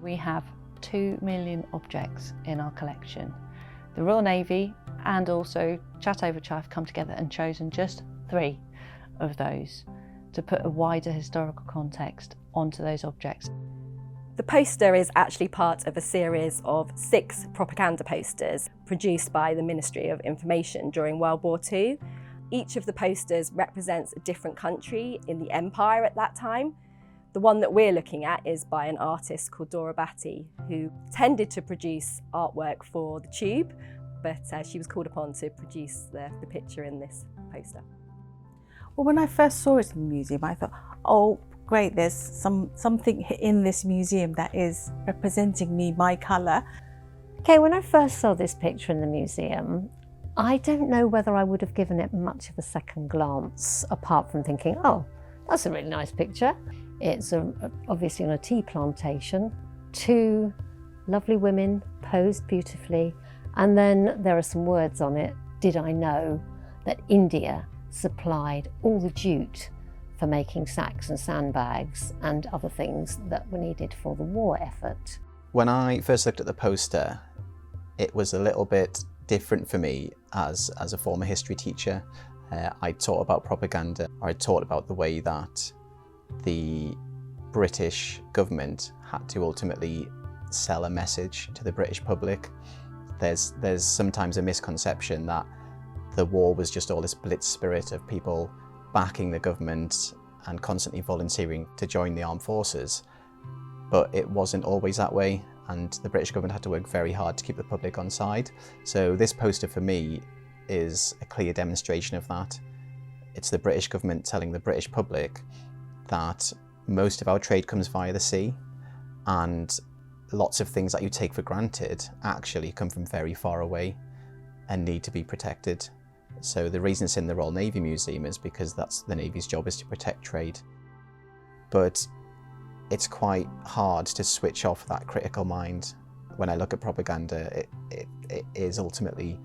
We have 2 million objects in our collection. The Royal Navy and also Chat Over Chai have come together and chosen just 3 of those to put a wider historical context onto those objects. The poster is actually part of a series of 6 propaganda posters produced by the Ministry of Information during World War II. Each of the posters represents a different country in the empire at that time. The one that we're looking at is by an artist called Dora Batty, who tended to produce artwork for the Tube, but she was called upon to produce the picture in this poster. Well, when I first saw it in the museum, I thought, oh, great, there's something in this museum that is representing me, my colour. Okay, when I first saw this picture in the museum, I don't know whether I would have given it much of a second glance, apart from thinking, oh, that's a really nice picture. It's obviously on a tea plantation, 2 lovely women posed beautifully, and then there are some words on it. Did I know that India supplied all the jute for making sacks and sandbags and other things that were needed for the war effort? When I first looked at the poster, it was a little bit different for me as a former history teacher. I taught about propaganda, or I taught about the way that the British government had to ultimately sell a message to the British public. There's sometimes a misconception that the war was just all this blitz spirit of people backing the government and constantly volunteering to join the armed forces. But it wasn't always that way, and the British government had to work very hard to keep the public on side. So this poster for me is a clear demonstration of that. It's the British government telling the British public that most of our trade comes via the sea, and lots of things that you take for granted actually come from very far away and need to be protected. So the reason it's in the Royal Navy Museum is because that's the Navy's job, is to protect trade. But it's quite hard to switch off that critical mind. When I look at propaganda, it is ultimately,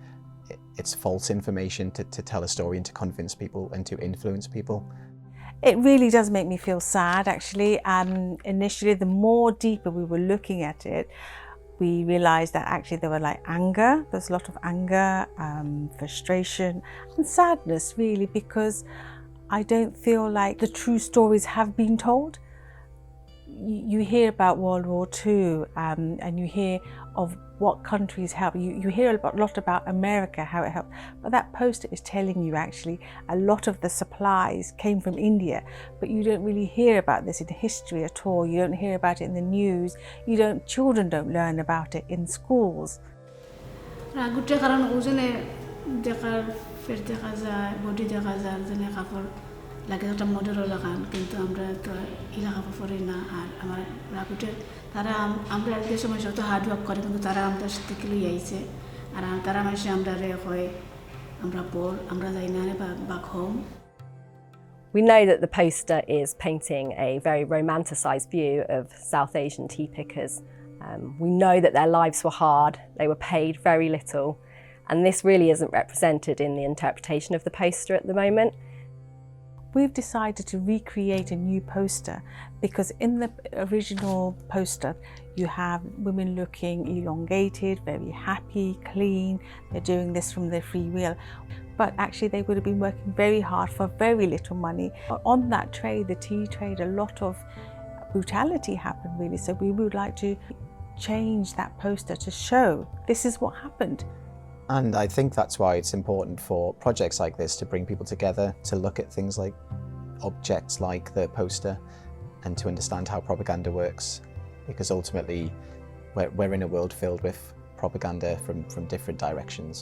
it's false information to tell a story and to convince people and to influence people. It really does make me feel sad, actually. Initially, the more deeper we were looking at it, we realised that actually there were like anger. There's a lot of anger, frustration and sadness, really, because I don't feel like the true stories have been told. You hear about World War II and you hear of what countries help. You hear a lot about America, how it helped, but that poster is telling you actually a lot of the supplies came from India, but you don't really hear about this in history at all. You don't hear about it in the news. Children don't learn about it in schools. লাগে একটা মডেলও লাগান কিন্তু আমরা তো ইলাকা পড়ে না আর আমার রাগুটে তারা আমরা যে সময় যত হার্ড ওয়ার্ক করে কিন্তু তারা আমাদের থেকে লিয়ে আইছে আর তারা মাসে আমরা রে হয় আমরা পড় আমরা যাই না back home. We know that the poster is painting a very romanticised view of South Asian tea pickers. We know that their lives were hard, they were paid very little, and this really isn't represented in the interpretation of the poster at the moment. We've decided to recreate a new poster because in the original poster you have women looking elongated, very happy, clean. They're doing this from their free will. But actually they would have been working very hard for very little money. On that trade, the tea trade, a lot of brutality happened really. So we would like to change that poster to show this is what happened. And I think that's why it's important for projects like this to bring people together, to look at things like objects like the poster and to understand how propaganda works, because ultimately we're in a world filled with propaganda from different directions.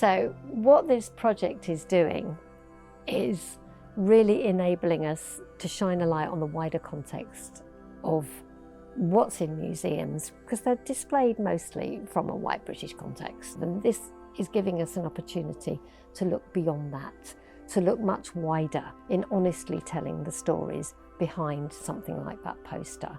So what this project is doing is really enabling us to shine a light on the wider context of what's in museums, because they're displayed mostly from a white British context, and this is giving us an opportunity to look beyond that, to look much wider in honestly telling the stories behind something like that poster.